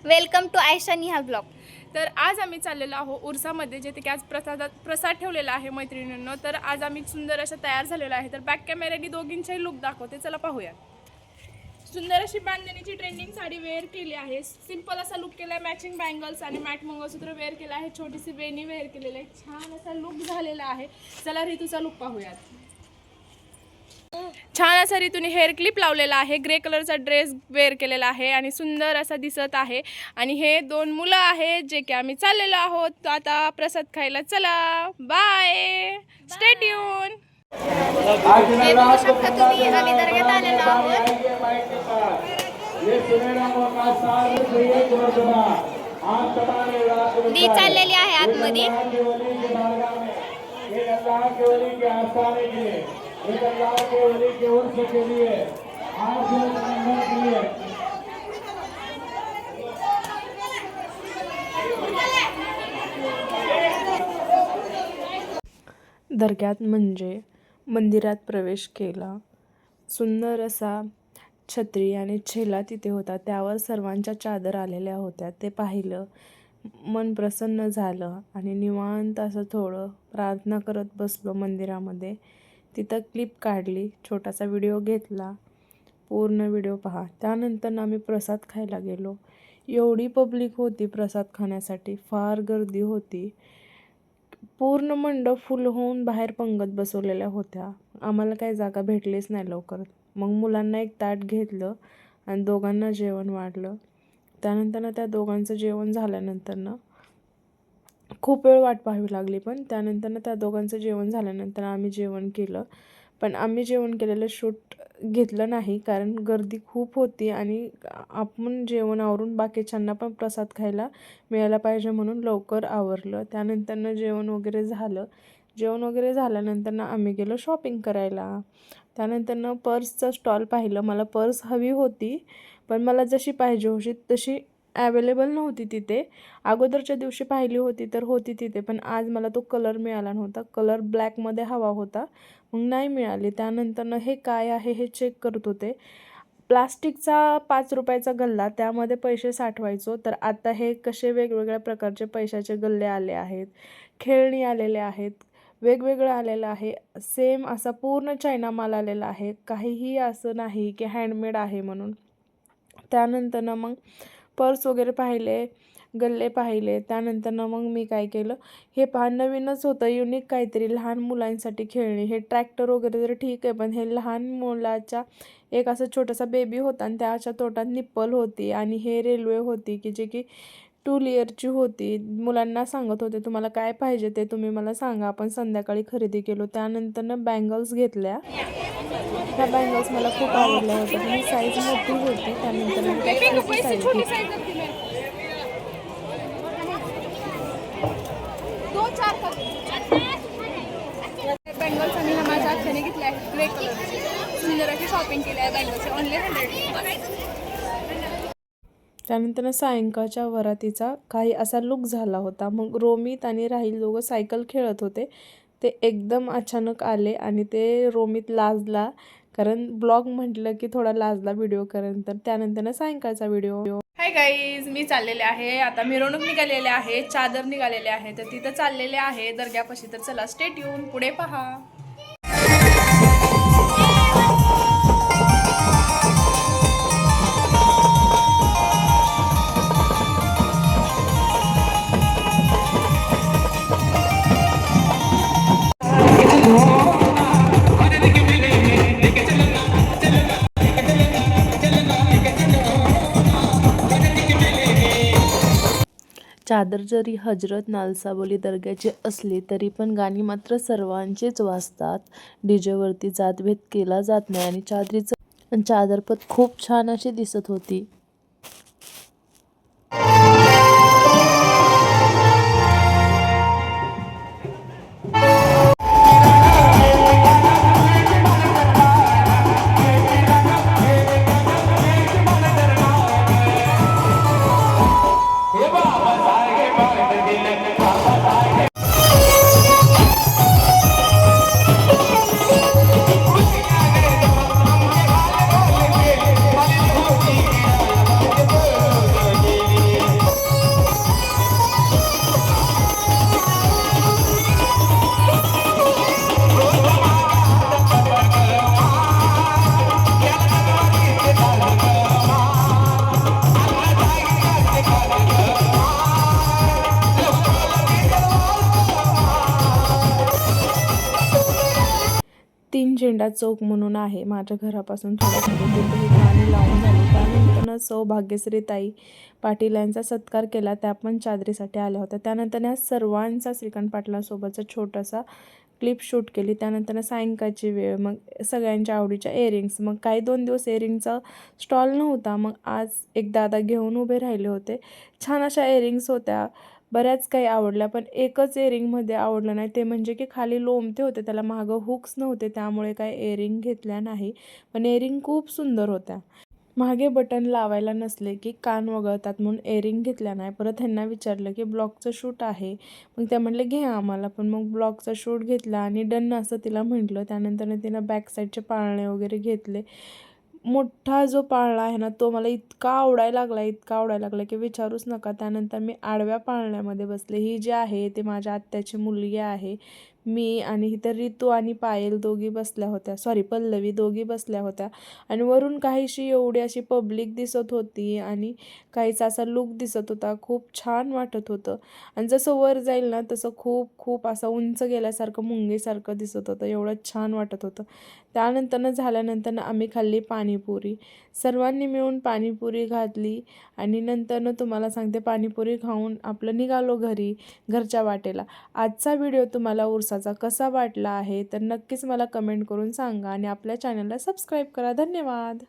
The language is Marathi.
Welcome to Ayesha Nihal blog. तर आज आम्ही चाललेलो आहोत उरसामध्ये, जेथे की आज प्रसाद ठेवलेला आहे मैत्रिणींनो. तर आज आम्ही सुंदर अशा तयार झालेलो आहे. तर बॅक कॅमेऱ्याने दोघींचाही लुक दाखवते, चला पाहूया. सुंदर अशी बांधणीची ट्रेंडिंग साडी वेअर केली आहे. सिंपल असा लुक केला आहे. मॅचिंग बँगल्स आणि मॅट मंगळसूत्र वेअर केलं आहे. छोटीशी वेणी वेअर केलेली आहे. छान असा लुक झालेला आहे. चला ऋतूचा लुक पाहूयात. छान असा ऋतूने हेअर क्लिप लावलेला आहे. ग्रे कलरचा ड्रेस वेअर केलेला आहे आणि सुंदर असा दिसत आहे. आणि हे दोन मुलं आहेत जे की आम्ही चाललेलो आहोत. तो आता प्रसाद खायला. चला बाय, स्टे ट्यून. हे बघू शकता तुम्ही, आम्ही दर्ग्यात आलेलो आहोत. दी चाललेली आहे आतमध्ये. दर्ग्यात म्हणजे मंदिरात प्रवेश केला. सुंदर असा छत्री आणि छेला तिथे होता. त्यावर सर्वांच्या चादर आलेल्या होत्या. ते पाहिलं, मन प्रसन्न झालं आणि निवांत असं थोडं प्रार्थना करत बसलो मंदिरामध्ये. तिथं क्लिप काढली, छोटासा व्हिडिओ घेतला. पूर्ण व्हिडिओ पहा. त्यानंतर आम्ही प्रसाद खायला गेलो. एवढी पब्लिक होती प्रसाद खाण्यासाठी, फार गर्दी होती. पूर्ण मंडप फुल होऊन बाहेर पंगत बसवलेल्या होत्या. आम्हाला काही जागा भेटलीच नाही लवकर. मग मुलांना एक ताट घेतलं आणि दोघांना जेवण वाढलं. त्यानंतर त्या दोघांचं जेवण झाल्यानंतर खूप वेळ वाट पाहावी लागली. पण त्यानंतर त्या दोघांचं जेवण झाल्यानंतर आम्ही जेवण केलं. पण आम्ही जेवण केलेलं शूट घेतलं नाही, कारण गर्दी खूप होती आणि आपण जेवण आवरून बाकीच्यांना पण प्रसाद खायला मिळायला पाहिजे म्हणून लवकर आवरलं. त्यानंतर जेवण वगैरे झालं. जेवण वगैरे झाल्यानंतर आम्ही गेलो शॉपिंग करायला. त्यानंतर पर्सचं स्टॉल पाहिलं. मला पर्स हवी होती, पण मला जशी पाहिजे होती तशी ॲवेलेबल नव्हती तिथे. अगोदरच्या दिवशी पाहिली होती तर होती तिथे, पण आज मला तो कलर मिळाला नव्हता. कलर ब्लॅकमध्ये हवा होता, मग नाही मिळाली. त्यानंतर हे काय आहे हे चेक करत होते. प्लास्टिकचा 5 रुपयाचा गल्ला, त्यामध्ये पैसे साठवायचो. तर आता हे कसे वेगवेगळ्या प्रकारचे पैशाचे गल्ले आले आहेत, खेळणी आलेले आहेत, वेगवेगळं आलेलं आहे. सेम असा पूर्ण चायना माल आलेला आहे. काहीही असं नाही की हँडमेड आहे म्हणून. त्यानंतर मग पर्स वगैरे पाहिले, गल्ले पाहिले. त्यानंतर मग मी काय केलं, हे पहा नवीनच होतं, युनिक काहीतरी लहान मुलांसाठी खेळणी. हे ट्रॅक्टर वगैरे तर ठीक आहे, पण हे लहान मुलाच्या एक असं छोटासा बेबी होता आणि त्याच्या तोटात निप्पल होती. आणि हे रेल्वे होती की जे की 2 लेअरची होती. मुलांना सांगत होते तुम्हाला काय पाहिजे ते तुम्ही मला सांगा. आपण संध्याकाळी खरेदी केलो. त्यानंतर बँगल्स घेतल्या. ह्या बँगल्स मला खूप आवडल्या होत्या, पण ही साईज मोठी होती. त्यानंतर मी साईज घेतली. बँगल्स आणि माझ्या आत्याने घेतल्या आहेत ग्रे कलरची. सुंदर अशी शॉपिंग केली आहे बँगल्सची. ऑनली 100. त्यानंतर सायंकाळच्या वरातीचा काही असा लुक झाला होता. मग रोमित आणि राहिल दोघं सायकल खेळत होते. ते एकदम अचानक आले आणि ते रोमित लाजला, कारण ब्लॉग म्हटलं की थोडा लाजला व्हिडिओ करेन. तर त्यानंतर सायंकाळचा व्हिडिओ. हाय गाईज, मी चाललेले आहे. आता मिरवणूक निघालेले आहे, चादर निघालेले आहे. तर तिथं चाललेले आहे दर्ग्यापाशी. तर चला स्टे ट्यून, पुढे पहा. चादर जरी हजरत नालसाबोली दर्ग्याची असली तरी पण गाणी मात्र सर्वांचीच वाजतात. डीजेवरती जातभेद केला जात नाही. आणि चादर पण खूप छान अशी दिसत होती. पहिला चौक म्हणून आहे माझ्या घरापासून थोडं पुढे, तिथे गाणी लावून झाली. त्यानंतर सौभाग्यश्री ताई पाटील यांचा सत्कार केला, त्या पण चादरीसाठी आल्या होत्या. त्यानंतर ह्या सर्वांचा श्रीकांत पाटलांसोबतचा छोटासा क्लिप शूट केली. त्यानंतर सायंकाळची वेळ, मग सगळ्यांच्या आवडीच्या एअरिंग्स, मग काही 2 दिवस एअरिंगचा स्टॉल नव्हता, मग आज एक दादा घेऊन उभे राहिले होते. छान अशा एअरिंग्स होत्या, बऱ्याच काही आवडल्या. पण एकच एअरिंगमध्ये आवडलं नाही, ते म्हणजे की खाली लोंबते होते, त्याला मागं हुक्स नव्हते, त्यामुळे काही एअरिंग घेतल्या नाही. पण एअरिंग खूप सुंदर होत्या. मागे बटन लावायला नसले की कान वगळतात म्हणून एअरिंग घेतल्या नाही. परत ह्यांना विचारलं की ब्लॉगचं शूट आहे, मग त्या म्हटले घे आम्हाला. पण मग ब्लॉगचा शूट घेतला आणि डन असं तिला म्हटलं. त्यानंतर तिनं बॅक साईडचे पाळणे वगैरे घेतले. मोठा जो पाळणा आहे ना, तो मला इतका आवडायला लागला की विचारूच नका. त्यानंतर मी आडव्या पाळण्यामध्ये बसले. ही जी आहे ती माझ्या आत्याची मुलगी आहे. मी आणि इथं रितू आणि पायल दोघी बसल्या होत्या, सॉरी पल्लवी दोघी बसल्या होत्या. आणि वरून काहीशी एवढी अशी पब्लिक दिसत होती आणि काहीचा असा लुक दिसत होता. खूप छान वाटत होतं. आणि जसं वर जाईल ना तसं खूप खूप असं उंच गेल्यासारखं मुंगीसारखं दिसत होतं. एवढं छान वाटत होतं. त्यानंतर झाल्यानंतर आम्ही खाल्ली पाणीपुरी. सर्वांनी मिळून पाणीपुरी घातली आणि नंतर तुम्हाला सांगते, पाणीपुरी खाऊन आपलं निघालो घरी, घरच्या वाटेला. आजचा व्हिडिओ तुम्हाला उरसाचा कसा वाटला आहे तर नक्कीच मला कमेंट करून सांगा आणि आपल्या चॅनलला सबस्क्राईब करा. धन्यवाद.